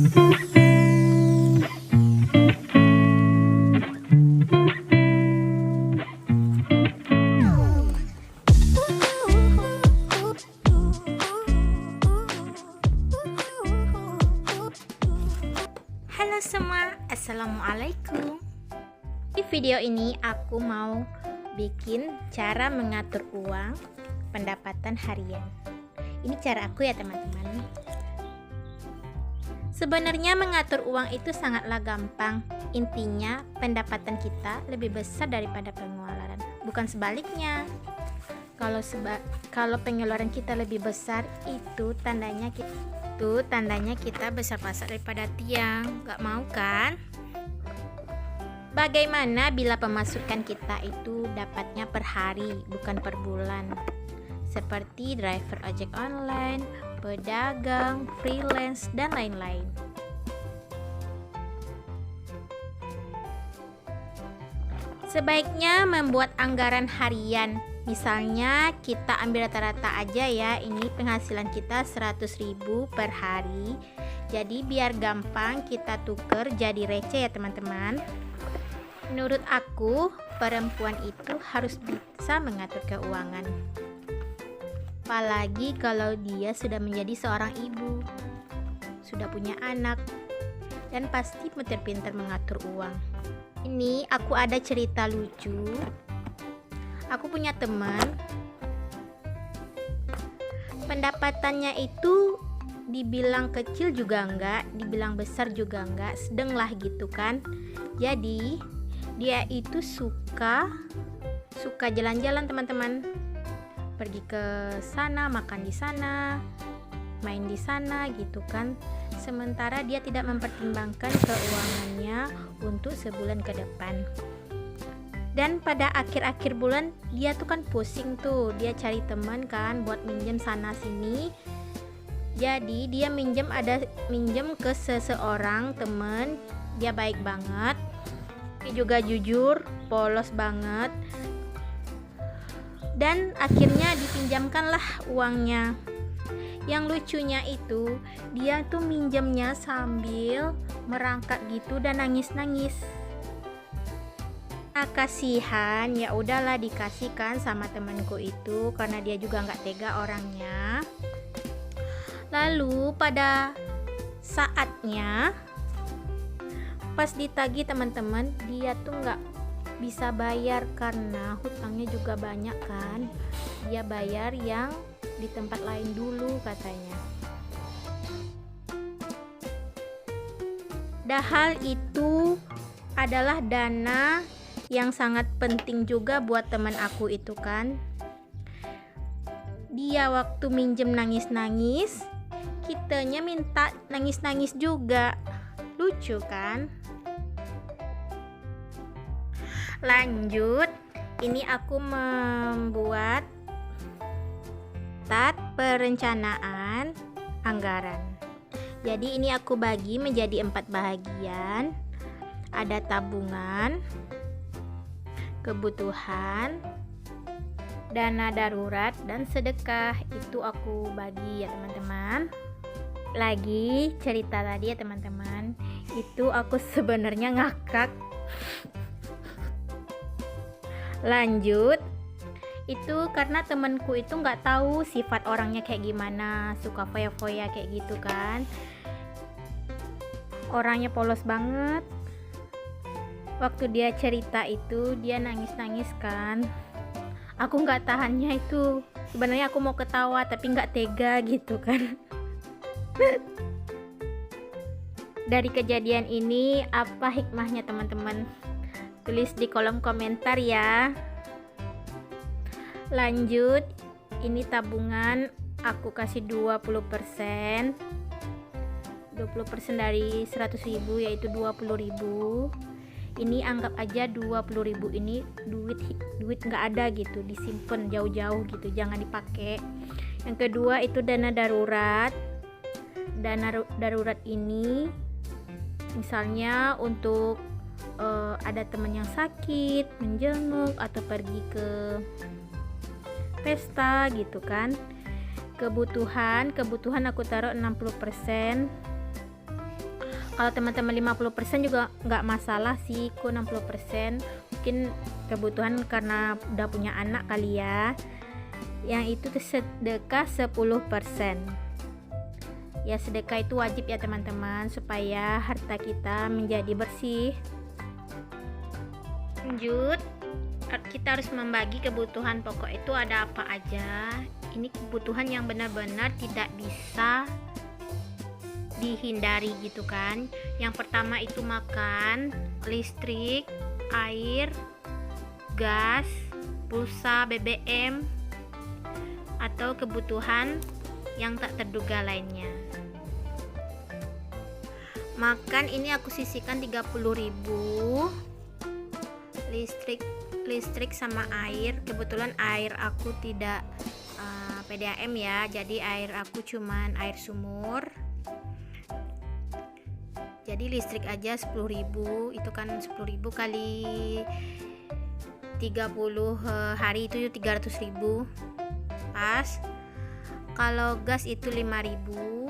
Halo semua, assalamualaikum. Di video ini aku mau bikin cara mengatur uang pendapatan harian. Ini cara aku ya teman-teman. Sebenarnya mengatur uang itu sangatlah gampang. Intinya pendapatan kita lebih besar daripada pengeluaran, bukan sebaliknya. Kalau pengeluaran kita lebih besar, itu tandanya kita besar-besar daripada tiang. Gak mau kan? Bagaimana bila pemasukan kita itu dapatnya per hari, bukan per bulan? Seperti driver ojek online, pedagang, freelance, dan lain-lain. Sebaiknya membuat anggaran harian. Misalnya kita ambil rata-rata aja ya, ini penghasilan kita 100.000 per hari. Jadi biar gampang kita tuker jadi receh ya teman-teman. Menurut aku, perempuan itu harus bisa mengatur keuangan. Apalagi kalau dia sudah menjadi seorang ibu, sudah punya anak, dan pasti pintar-pintar mengatur uang. Ini aku ada cerita lucu. Aku punya teman, pendapatannya itu dibilang kecil juga enggak, dibilang besar juga enggak, sedang lah gitu kan. Jadi dia itu suka jalan-jalan teman-teman, pergi ke sana, makan di sana, main di sana gitu kan. Sementara dia tidak mempertimbangkan keuangannya untuk sebulan ke depan. Dan pada akhir-akhir bulan dia tuh kan pusing tuh, dia cari teman kan buat minjem sana sini. Jadi dia minjem ke seseorang teman, dia baik banget, dia juga jujur, polos banget. Dan akhirnya dipinjamkanlah uangnya. Yang lucunya itu dia tuh minjemnya sambil merangkak gitu dan nangis-nangis. Kasihan, ya udahlah dikasihkan sama temanku itu karena dia juga nggak tega orangnya. Lalu pada saatnya pas ditagih teman-teman, dia tuh nggak bisa bayar karena hutangnya juga banyak kan. Dia bayar yang di tempat lain dulu katanya. Padahal itu adalah dana yang sangat penting juga buat teman aku itu kan. Dia waktu minjem nangis-nangis, kitanya minta nangis-nangis juga. Lucu kan? Lanjut, ini aku membuat perencanaan anggaran. Jadi ini aku bagi menjadi 4 bagian. Ada tabungan, kebutuhan, dana darurat, dan sedekah. Itu aku bagi ya teman-teman. Lagi cerita tadi ya teman-teman, itu aku sebenarnya ngakak. Lanjut, itu karena temanku itu nggak tahu sifat orangnya kayak gimana, suka foya-foya kayak gitu kan. Orangnya polos banget. Waktu dia cerita itu dia nangis-nangis kan. Aku nggak tahannya itu. Sebenarnya aku mau ketawa tapi nggak tega gitu kan. Dari kejadian ini apa hikmahnya teman-teman? Tulis di kolom komentar ya. Lanjut, ini tabungan aku kasih 20%. 20% dari 100.000 yaitu 20.000. Ini anggap aja 20.000 ini duit nggak ada gitu, disimpan jauh-jauh gitu, jangan dipakai. Yang kedua itu dana darurat. Dana darurat ini misalnya untuk ada teman yang sakit, menjenguk, atau pergi ke pesta gitu kan. Kebutuhan aku taruh 60%. Kalau teman-teman 50% juga nggak masalah sih, ku 60% mungkin kebutuhan karena udah punya anak kali ya. Yang itu sedekah 10%. Ya, sedekah itu wajib ya teman-teman, supaya harta kita menjadi bersih. Lanjut, kita harus membagi kebutuhan pokok itu ada apa aja. Ini kebutuhan yang benar-benar tidak bisa dihindari gitu kan. Yang pertama itu makan, listrik, air, gas, pulsa BBM, atau kebutuhan yang tak terduga lainnya. Makan ini aku sisihkan 30.000. Listrik sama air, kebetulan air aku tidak PDAM ya, jadi air aku cuman air sumur. Jadi listrik aja 10.000, itu kan 10.000 kali 30 hari itu 300.000 pas. Kalau gas itu 5.000,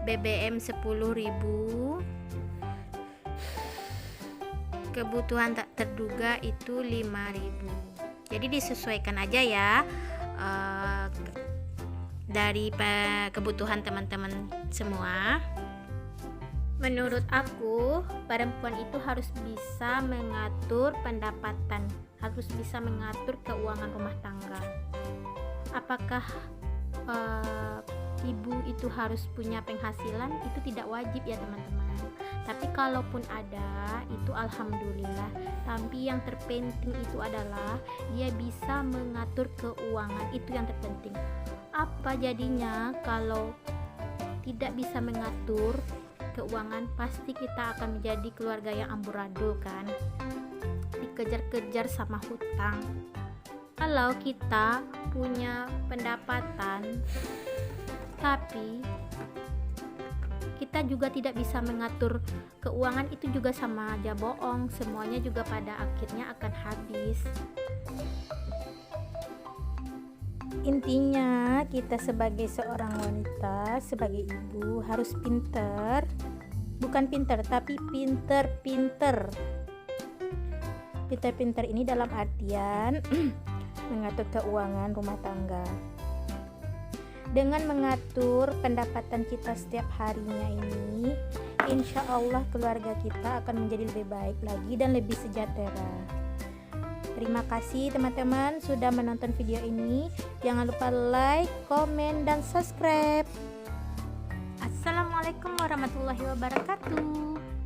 BBM 10.000, kebutuhan tak terduga itu 5.000. Jadi disesuaikan aja ya dari kebutuhan teman-teman semua. Menurut aku, perempuan itu harus bisa mengatur pendapatan, harus bisa mengatur keuangan rumah tangga. Apakah ibu itu harus punya penghasilan? Itu tidak wajib ya teman-teman. Tapi kalaupun ada, itu alhamdulillah. Tapi yang terpenting itu adalah dia bisa mengatur keuangan, itu yang terpenting. Apa jadinya kalau tidak bisa mengatur keuangan? Pasti kita akan menjadi keluarga yang amburadul kan, dikejar-kejar sama hutang. Kalau kita punya pendapatan tapi kita juga tidak bisa mengatur keuangan, itu juga sama aja bohong, semuanya juga pada akhirnya akan habis. Intinya kita sebagai seorang wanita, sebagai ibu harus pinter, bukan pinter tapi pinter. Pinter ini dalam artian mengatur keuangan rumah tangga. Dengan mengatur pendapatan kita setiap harinya ini, insya Allah keluarga kita akan menjadi lebih baik lagi dan lebih sejahtera. Terima kasih teman-teman sudah menonton video ini. Jangan lupa like, komen, dan subscribe. Assalamualaikum warahmatullahi wabarakatuh.